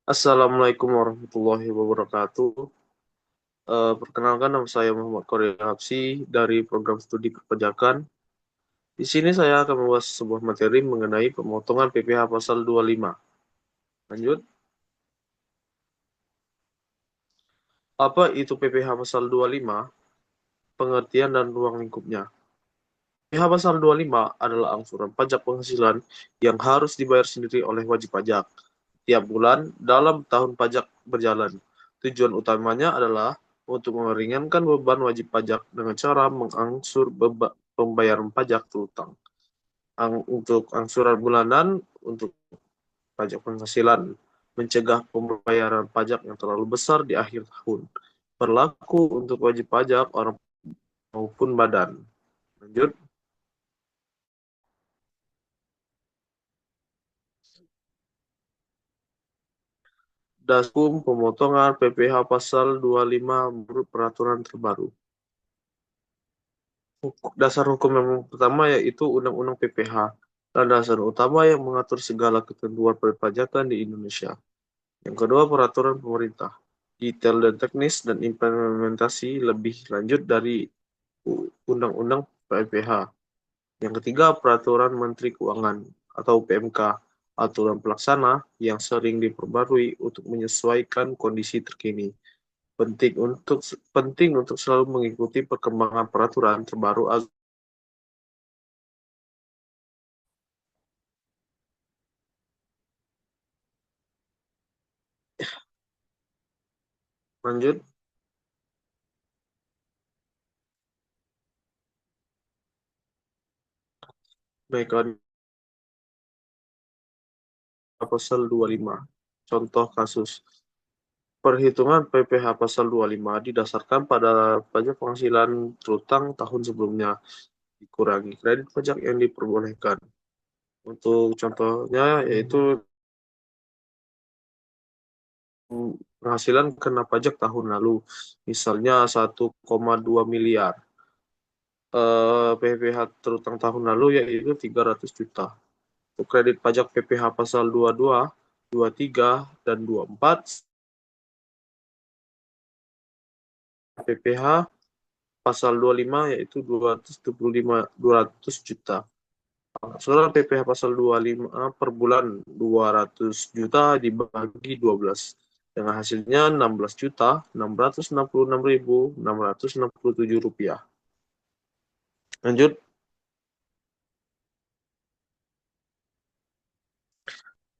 Assalamualaikum warahmatullahi wabarakatuh. Perkenalkan nama saya Muhammad Koril Hapsi dari program studi perpajakan. Di sini saya akan membahas sebuah materi mengenai pemotongan PPh pasal 25. Lanjut. Apa itu PPh pasal 25? Pengertian dan ruang lingkupnya. PPh pasal 25 adalah angsuran pajak penghasilan yang harus dibayar sendiri oleh wajib pajak tiap bulan dalam tahun pajak berjalan. Tujuan utamanya adalah untuk meringankan beban wajib pajak dengan cara mengangsur pembayaran pajak terutang. Untuk angsuran bulanan, untuk pajak penghasilan, mencegah pembayaran pajak yang terlalu besar di akhir tahun. Berlaku untuk wajib pajak orang maupun badan. Lanjut. Daskum pemotongan PPh pasal 25 menurut peraturan terbaru. Dasar hukum yang pertama yaitu Undang-Undang PPh, landasan utama yang mengatur segala ketentuan perpajakan di Indonesia. Yang kedua, peraturan pemerintah, detail dan teknis dan implementasi lebih lanjut dari Undang-Undang PPh. Yang ketiga, peraturan Menteri Keuangan atau PMK, aturan pelaksana yang sering diperbarui untuk menyesuaikan kondisi terkini. Penting untuk selalu mengikuti perkembangan peraturan terbaru agar lanjut. Mekanisme pasal 25. Contoh kasus. Perhitungan PPh pasal 25 didasarkan pada pajak penghasilan terutang tahun sebelumnya, dikurangi kredit pajak yang diperbolehkan. Untuk contohnya yaitu penghasilan kena pajak tahun lalu, misalnya 1,2 miliar. PPh terutang tahun lalu yaitu 300 juta. Untuk kredit pajak PPh pasal 22, 23, dan 24, PPh pasal 25 yaitu 200 juta. Angsuran PPh pasal 25 per bulan 200 juta dibagi 12. Dengan hasilnya 16.666.667 rupiah. Lanjut.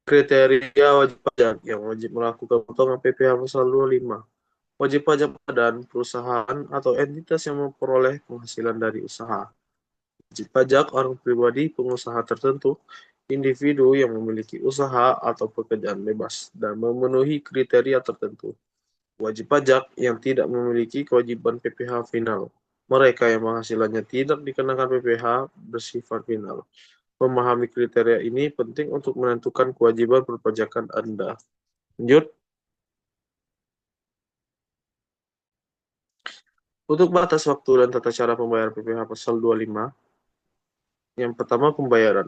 Kriteria wajib pajak yang wajib melakukan potongan PPh pasal 25. Wajib pajak badan, perusahaan, atau entitas yang memperoleh penghasilan dari usaha. Wajib pajak orang pribadi, pengusaha tertentu, individu yang memiliki usaha atau pekerjaan bebas dan memenuhi kriteria tertentu. Wajib pajak yang tidak memiliki kewajiban PPh final. Mereka yang penghasilannya tidak dikenakan PPh bersifat final. Memahami kriteria ini penting untuk menentukan kewajiban perpajakan Anda. Lanjut. Untuk batas waktu dan tata cara pembayaran PPh pasal 25, yang pertama pembayaran.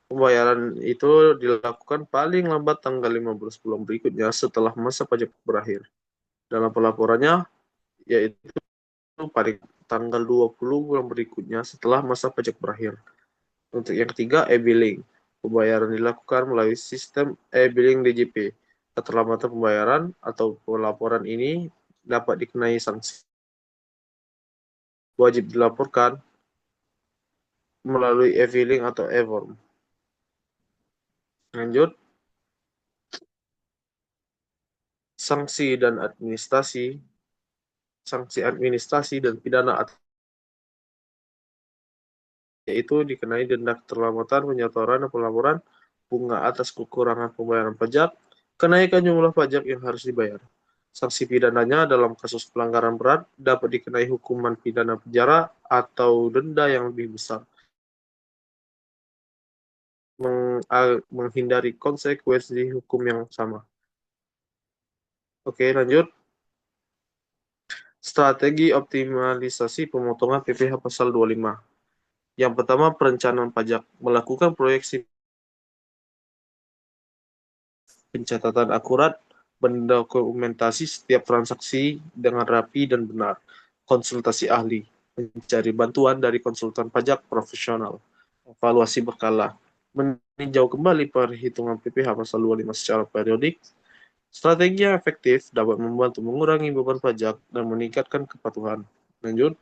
Pembayaran itu dilakukan paling lambat tanggal 15 bulan berikutnya setelah masa pajak berakhir. Dalam pelaporannya, yaitu paling tanggal 20 bulan berikutnya setelah masa pajak berakhir. Untuk yang ketiga, e-billing. Pembayaran dilakukan melalui sistem e-billing DJP. Keterlambatan pembayaran atau pelaporan ini dapat dikenai sanksi. Wajib dilaporkan melalui e-filing atau e-form. Lanjut. Sanksi dan administrasi. Sanksi administrasi dan pidana yaitu dikenai denda keterlambatan penyetoran dan pelaporan, bunga atas kekurangan pembayaran pajak, kenaikan jumlah pajak yang harus dibayar. Sanksi pidananya dalam kasus pelanggaran berat dapat dikenai hukuman pidana penjara atau denda yang lebih besar. Menghindari konsekuensi hukum yang sama. Oke, lanjut. Strategi optimalisasi pemotongan PPh pasal 25. Yang pertama, perencanaan pajak. Melakukan proyeksi pencatatan akurat mendokumentasi setiap transaksi dengan rapi dan benar, konsultasi ahli, mencari bantuan dari konsultan pajak profesional, evaluasi berkala, meninjau kembali perhitungan PPh pasal 25 secara periodik. Strategi yang efektif dapat membantu mengurangi beban pajak dan meningkatkan kepatuhan. Lanjut.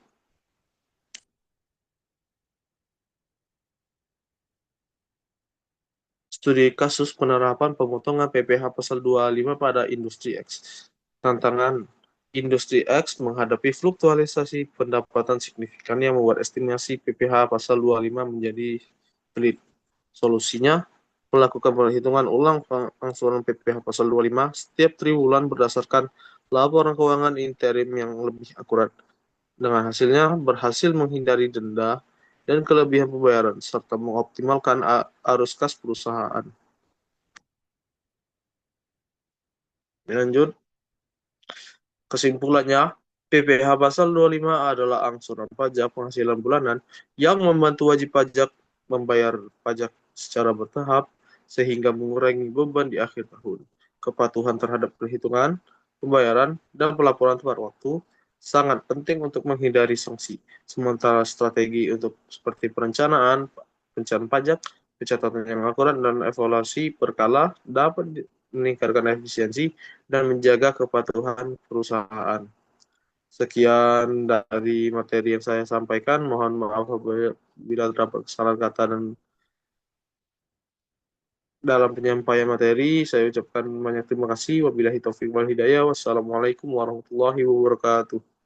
Studi kasus penerapan pemotongan PPh pasal 25 pada industri X. Tantangan industri X menghadapi fluktuasi pendapatan signifikan yang membuat estimasi PPh pasal 25 menjadi sulit. Solusinya, melakukan perhitungan ulang angsuran PPh pasal 25 setiap triwulan berdasarkan laporan keuangan interim yang lebih akurat. Dengan hasilnya, berhasil menghindari denda dan kelebihan pembayaran, serta mengoptimalkan arus kas perusahaan. Lanjut, kesimpulannya, PPh pasal 25 adalah angsuran pajak penghasilan bulanan yang membantu wajib pajak membayar pajak secara bertahap sehingga mengurangi beban di akhir tahun. Kepatuhan terhadap perhitungan, pembayaran, dan pelaporan tepat waktu sangat penting untuk menghindari sanksi. Sementara strategi untuk seperti perencanaan pajak, pencatatan yang akurat, dan evaluasi berkala dapat meningkatkan efisiensi dan menjaga kepatuhan perusahaan. Sekian dari materi yang saya sampaikan. Mohon maaf bila terdapat kesalahan kata dan dalam penyampaian materi. Saya ucapkan banyak terima kasih. Wabillahi taufiq wal hidayah. Wassalamualaikum warahmatullahi wabarakatuh.